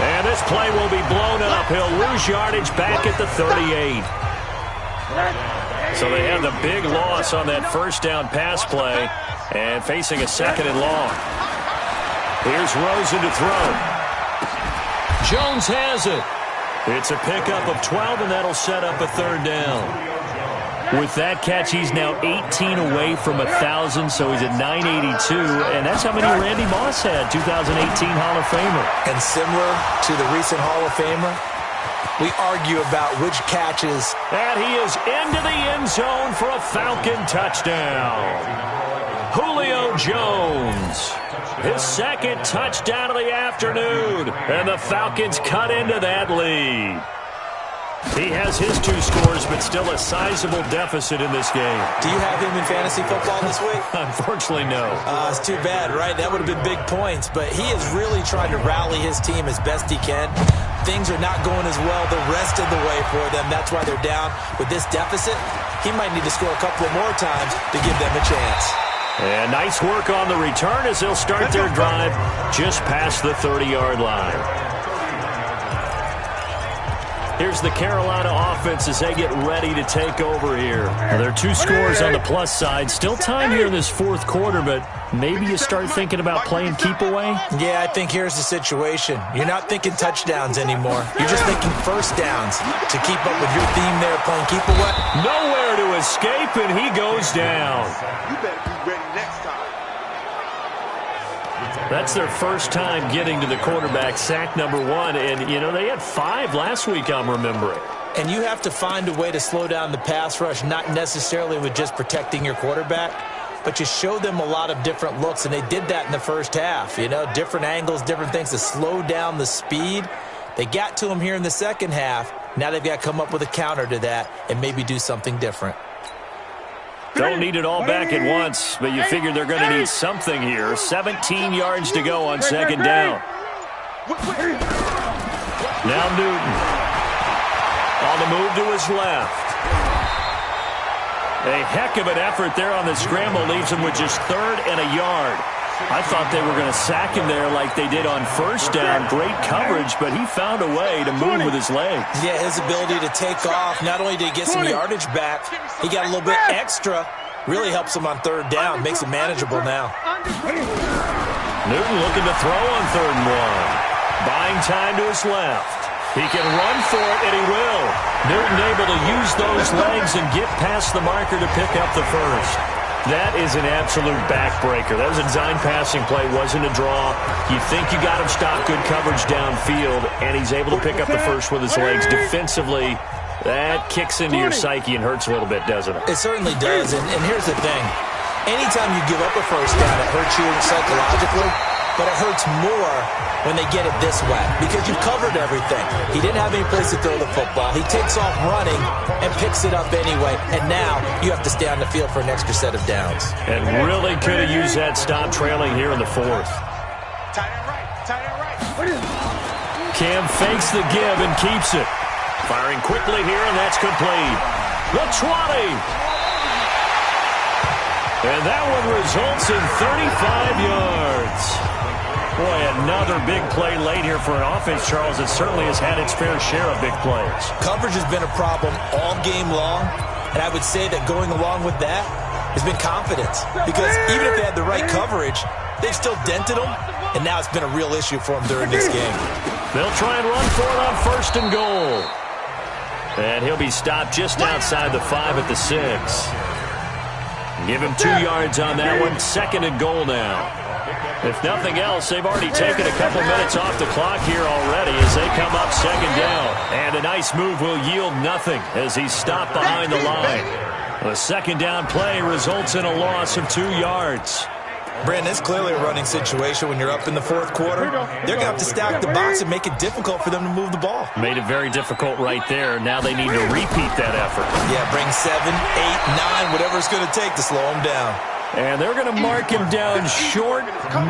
And this play will be blown up. He'll lose yardage back at the 38. So they had the big loss on that first down pass play and facing a second and long. Here's Rosen to throw. Jones has it. It's a pickup of 12, and that'll set up a third down. With that catch, he's now 18 away from 1,000, so he's at 982, and that's how many Randy Moss had, 2018 Hall of Famer. And similar to the recent Hall of Famer, we argue about which catches. And he is into the end zone for a Falcon touchdown. Julio Jones, his second touchdown of the afternoon, and the Falcons cut into that lead. He has his 2 scores, but still a sizable deficit in this game. Do you have him in fantasy football this week? Unfortunately, no. It's too bad, right? That would have been big points, but he is really trying to rally his team as best he can. Things are not going as well the rest of the way for them. That's why they're down. With this deficit, he might need to score a couple of more times to give them a chance. And nice work on the return as they'll start their drive just past the 30-yard line. Here's the Carolina offense as they get ready to take over here. Well, there are 2 scores on the plus side. Still time here in this fourth quarter, but maybe you start thinking about playing keep away? Yeah, I think here's the situation. You're not thinking touchdowns anymore. You're just thinking first downs to keep up with your theme there, playing keep away. Nowhere to escape, and he goes down. You better be ready next time. That's their first time getting to the quarterback, sack number 1. And, you know, they had 5 last week, I'm remembering. And you have to find a way to slow down the pass rush, not necessarily with just protecting your quarterback, but you show them a lot of different looks, and they did that in the first half. You know, different angles, different things to slow down the speed. They got to him here in the second half. Now they've got to come up with a counter to that and maybe do something different. Don't need it all back at once, but you figure they're going to need something here. 17 yards to go on second down. Now Newton. On the move to his left. A heck of an effort there on the scramble leaves him with just 3rd and a yard. I thought they were going to sack him there like they did on first down. Great coverage, but he found a way to move with his legs. Yeah, his ability to take off, not only did he get some yardage back, he got a little bit extra. Really helps him on 3rd down, makes it manageable now. Newton looking to throw on 3rd and 1. Buying time to his left. He can run for it, and he will. Newton able to use those legs and get past the marker to pick up the first. That is an absolute backbreaker. That was a design passing play, wasn't a draw. You think you got him stopped, good coverage downfield, and he's able to pick up the first with his legs. Defensively, that kicks into your psyche and hurts a little bit, doesn't it? It certainly does, and here's the thing. Anytime you give up a first down, it hurts you psychologically, but it hurts more when they get it this way because you've covered everything. He didn't have any place to throw the football. He takes off running and picks it up anyway, and now you have to stay on the field for an extra set of downs. And really could have used that stop trailing here in the 4th. Tight end right. Tight end right. Cam fakes the give and keeps it. Firing quickly here, and that's complete. The 20. And that one results in 35 yards. Boy, another big play late here for an offense, Charles, that certainly has had its fair share of big plays. Coverage has been a problem all game long, and I would say that going along with that has been confidence. Because even if they had the right coverage, they've still dented them, and now it's been a real issue for them during this game. They'll try and run for it on 1st and goal. And he'll be stopped just outside the 5 at the 6. Give him 2 yards on that one. 2nd and goal now. If nothing else, they've already taken a couple minutes off the clock here already as they come up 2nd down. And a nice move will yield nothing as he's stopped behind the line. The 2nd down play results in a loss of 2 yards. Brandon, it's clearly a running situation when you're up in the 4th quarter. They're going to have to stack the box and make it difficult for them to move the ball. Made it very difficult right there. Now they need to repeat that effort. Yeah, bring 7, 8, 9, whatever it's going to take to slow them down. And they're going to mark him down short,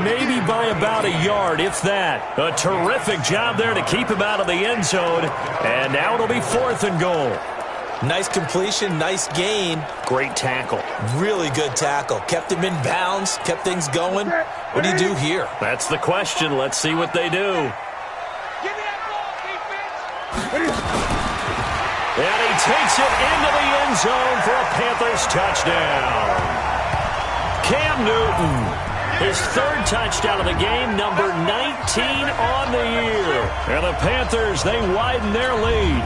maybe by about a yard, if that. A terrific job there to keep him out of the end zone. And now it'll be 4th and goal. Nice completion, nice gain. Great tackle. Really good tackle. Kept him in bounds, kept things going. What do you do here? That's the question. Let's see what they do. Give me that ball, defense. And he takes it into the end zone for a Panthers touchdown. Cam Newton, his 3rd touchdown of the game, number 19 on the year. And the Panthers, they widen their lead.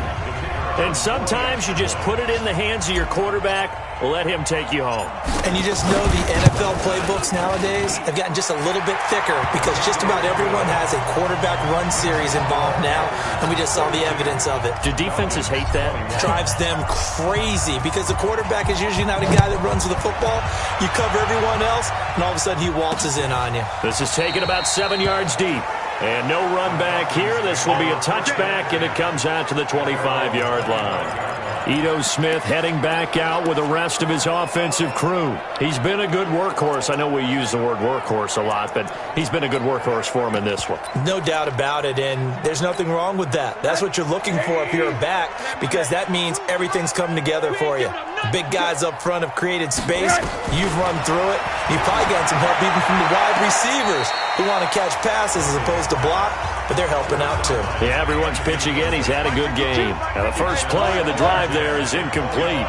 And sometimes you just put it in the hands of your quarterback, let him take you home. And you just know the NFL playbooks nowadays have gotten just a little bit thicker because just about everyone has a quarterback run series involved now, and we just saw the evidence of it. Do defenses hate that? Drives them crazy because the quarterback is usually not a guy that runs with the football. You cover everyone else, and all of a sudden he waltzes in on you. This is taken about 7 yards deep. And no run back here. This will be a touchback, and it comes out to the 25-yard line. Ito Smith heading back out with the rest of his offensive crew. He's been a good workhorse. I know we use the word workhorse a lot, but he's been a good workhorse for him in this one. No doubt about it, and there's nothing wrong with that. That's what you're looking for if you're a back, because that means everything's come together for you. The big guys up front have created space. You've run through it. You've probably gotten some help even from the wide receivers who want to catch passes as opposed to block. but they're helping out too. Yeah, everyone's pitching in. He's had a good game. Now, the first play of the drive there is incomplete.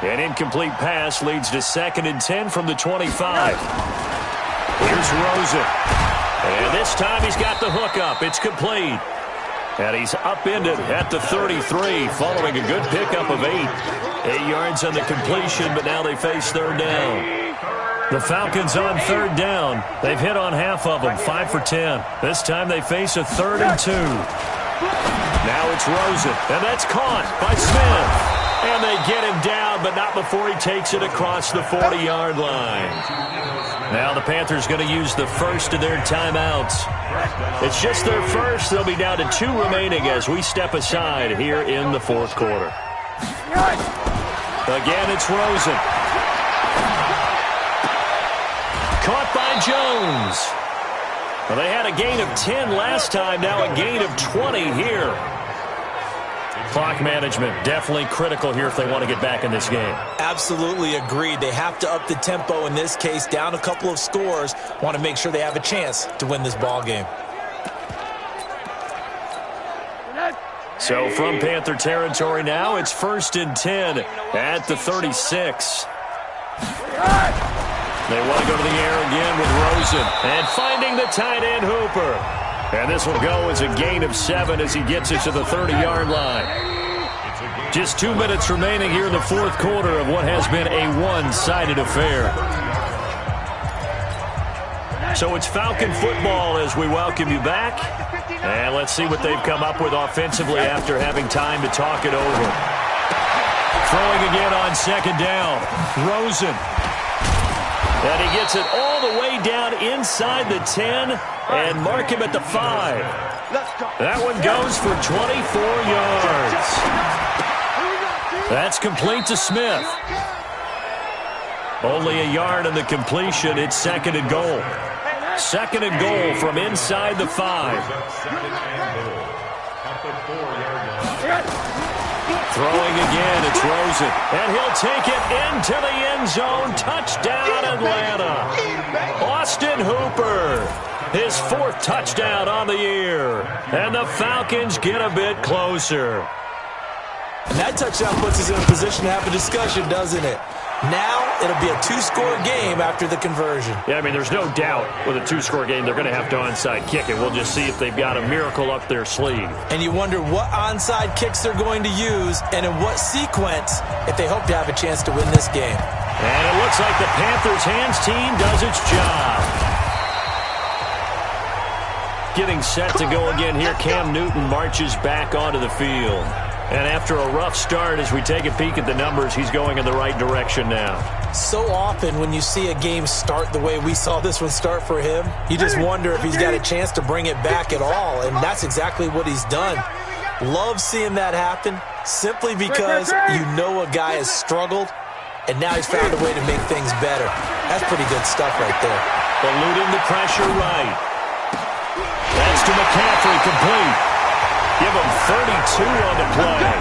An incomplete pass leads to 2nd and 10 from the 25. Here's Rosen. And this time he's got the hook up. It's complete. And he's upended at the 33 following a good pickup of 8. 8 yards on the completion, but now they face 3rd down. The Falcons on 3rd down. They've hit on half of them, 5 for 10. This time they face a 3rd and 2. Now it's Rosen, and that's caught by Smith. And they get him down, but not before he takes it across the 40-yard line. Now the Panthers going to use the first of their timeouts. It's just their first. They'll be down to 2 remaining as we step aside here in the 4th quarter. Again, it's Rosen. Caught by Jones. Well, they had a gain of 10 last time, now a gain of 20 here. Clock management definitely critical here if they want to get back in this game. Absolutely agreed. They have to up the tempo in this case, down a couple of scores. Want to make sure they have a chance to win this ball game. So from Panther territory now, it's 1st and 10 at the 36. They want to go to the air again with Rosen. And finding the tight end Hooper. And this will go as a gain of 7 as he gets it to the 30-yard line. Just 2 minutes remaining here in the 4th quarter of what has been a one-sided affair. So it's Falcon football as we welcome you back. And let's see what they've come up with offensively after having time to talk it over. Throwing again on 2nd down. Rosen. And he gets it all the way down inside the 10 and mark him at the 5. That one goes for 24 yards. That's complete to Smith. Only a yard on the completion. It's 2nd and goal. 2nd and goal from inside the 5. Throwing again, it's Rosen. And he'll take it into the end zone. Touchdown, Atlanta. Austin Hooper. His 4th touchdown on the year. And the Falcons get a bit closer. And that touchdown puts us in a position to have a discussion, doesn't it? Now it'll be a 2-score game after the conversion. Yeah, I mean, there's no doubt with a 2-score game they're going to have to onside kick it. We'll just see if they've got a miracle up their sleeve. And you wonder what onside kicks they're going to use and in what sequence if they hope to have a chance to win this game. And it looks like the Panthers' hands team does its job. Getting set to go again here, Cam Newton marches back onto the field. And after a rough start, as we take a peek at the numbers, he's going in the right direction now. So often when you see a game start the way we saw this one start for him, you just wonder if he's got a chance to bring it back at all, and that's exactly what he's done. Love seeing that happen simply because you know a guy has struggled, and now he's found a way to make things better. That's pretty good stuff right there. Eluding the pressure right. That's to McCaffrey, complete. Give him 32 on the play.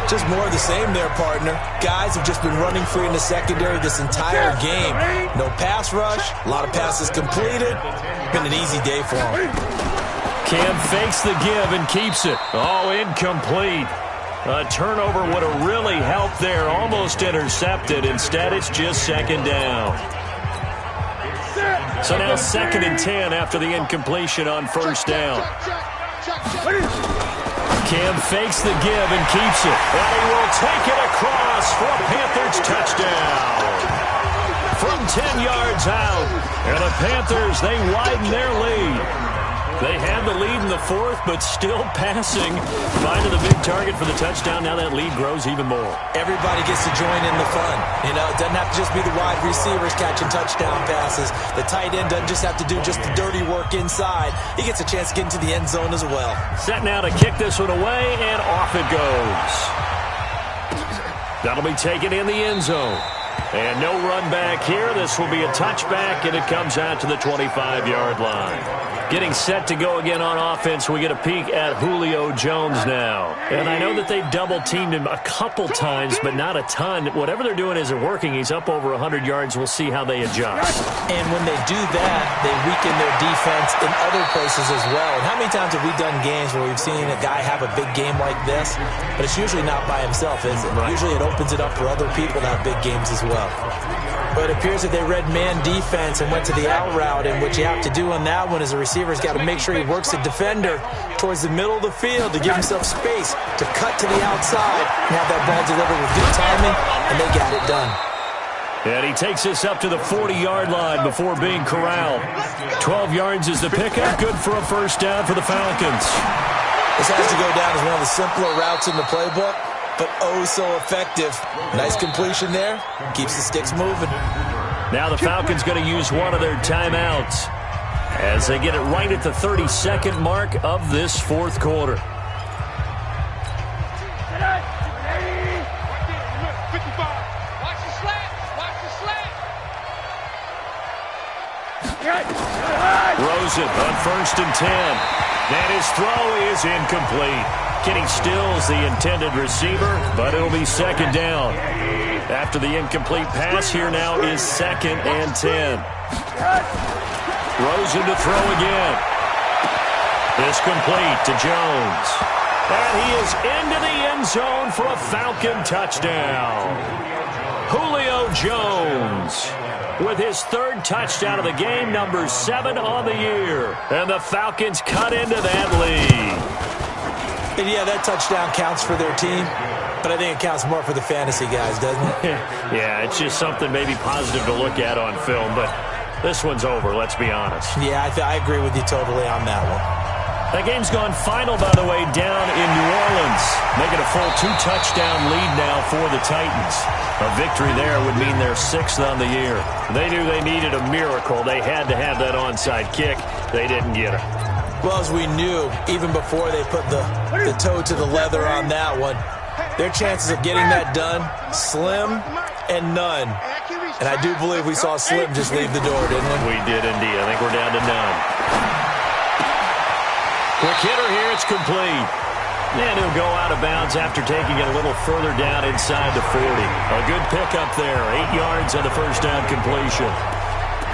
Just more of the same there, partner. Guys have just been running free in the secondary this entire game. No pass rush, a lot of passes completed. Been an easy day for him. Cam fakes the give and keeps it. Oh, incomplete. A turnover would have really helped there. Almost intercepted. Instead, it's just 2nd down. So now 2nd and 10 after the incompletion on 1st down. Cam fakes the give and keeps it. And he will take it across for a Panthers touchdown. From 10 yards out. And the Panthers, they widen their lead. They had the lead in the 4th, but still passing. Finding the big target for the touchdown. Now that lead grows even more. Everybody gets to join in the fun. You know, it doesn't have to just be the wide receivers catching touchdown passes. The tight end doesn't just have to do just the dirty work inside. He gets a chance to get into the end zone as well. Set now to kick this one away, and off it goes. That'll be taken in the end zone. And no run back here. This will be a touchback, and it comes out to the 25-yard line. Getting set to go again on offense, we get a peek at Julio Jones now. And I know that they've double-teamed him a couple times, but not a ton. Whatever they're doing isn't working. He's up over 100 yards. We'll see how they adjust. And when they do that, they weaken their defense in other places as well. And how many times have we done games where we've seen a guy have a big game like this? But it's usually not by himself, is it? Right. Usually it opens it up for other people to have big games as well. But it appears that they read man defense and went to the out route, and what you have to do on that one is the receiver's got to make sure he works the defender towards the middle of the field to give himself space to cut to the outside and have that ball delivered with good timing, and they got it done. And he takes us up to the 40-yard line before being corralled. 12 yards is the pickup. Good for a first down for the Falcons. This has to go down as one of the simpler routes in the playbook, but oh so effective. Nice completion there. Keeps the sticks moving. Now the Falcons going to use one of their timeouts as they get it right at the 32nd mark of this fourth quarter. Rosen on 1st and 10. And his throw is incomplete. Kenny Stills the intended receiver, but it'll be 2nd down. After the incomplete pass, here now is 2nd and 10. Rosen to throw again. This complete to Jones. And he is into the end zone for a Falcon touchdown. Julio Jones with his 3rd touchdown of the game, number 7 on the year. And the Falcons cut into that lead. And yeah, that touchdown counts for their team, but I think it counts more for the fantasy guys, doesn't it? Yeah, it's just something maybe positive to look at on film, but this one's over, let's be honest. Yeah, I agree with you totally on that one. That game's gone final, by the way, down in New Orleans, making a full 2-touchdown lead now for the Titans. A victory there would mean they're 6th on the year. They knew they needed a miracle. They had to have that onside kick. They didn't get it. Well, as we knew, even before they put the toe to the leather on that one, their chances of getting that done, slim and none. And I do believe we saw Slim just leave the door, didn't we? We did indeed. I think we're down to none. Quick hitter here, it's complete. And he'll go out of bounds after taking it a little further down inside the 40. A good pickup there, 8 yards on the first down completion.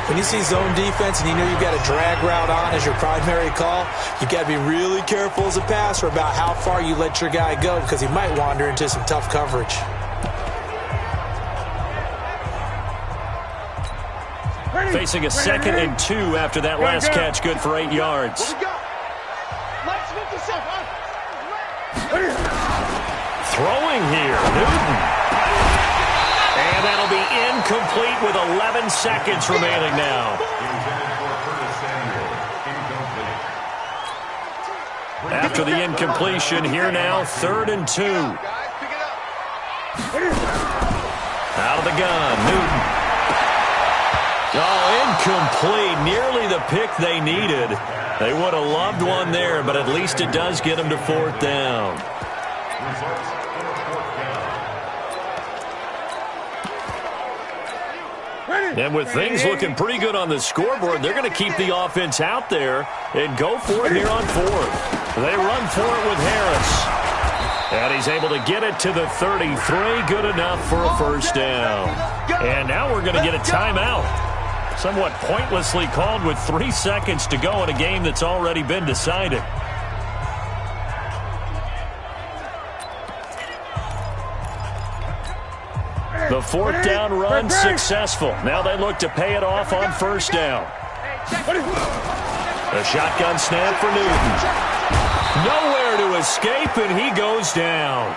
When you see zone defense and you know you've got a drag route on as your primary call, you've got to be really careful as a passer about how far you let your guy go because he might wander into some tough coverage. Facing a 2nd and 2 after that last catch, good for 8 yards. Throwing here, Newton. And that'll be incomplete with 11 seconds remaining now. After the incompletion, here now, 3rd and 2. Out of the gun, Newton. Oh, incomplete. Nearly the pick they needed. They would have loved one there, but at least it does get them to 4th down. And with things looking pretty good on the scoreboard, they're going to keep the offense out there and go for it here on 4th. They run for it with Harris. And he's able to get it to the 33. Good enough for a first down. And now we're going to get a timeout. Somewhat pointlessly called with 3 seconds to go in a game that's already been decided. The 4th down run successful. Now they look to pay it off on first down. A shotgun snap for Newton. Nowhere to escape, and he goes down.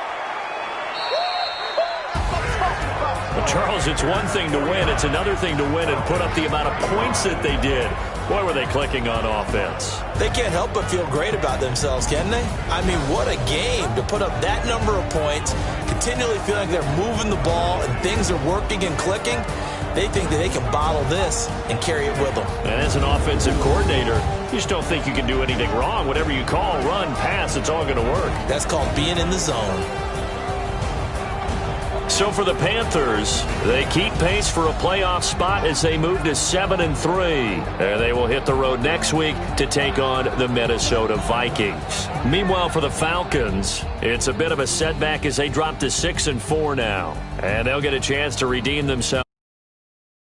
Well, Charles, it's one thing to win. It's another thing to win and put up the amount of points that they did. Boy, were they clicking on offense. They can't help but feel great about themselves, can they? I mean, what a game to put up that number of points, continually feeling like they're moving the ball and things are working and clicking. They think that they can bottle this and carry it with them. And as an offensive coordinator, you just don't think you can do anything wrong. Whatever you call, run, pass, it's all going to work. That's called being in the zone. So for the Panthers, they keep pace for a playoff spot as they move to 7-3. And they will hit the road next week to take on the Minnesota Vikings. Meanwhile, for the Falcons, it's a bit of a setback as they drop to 6-4 now. And they'll get a chance to redeem themselves.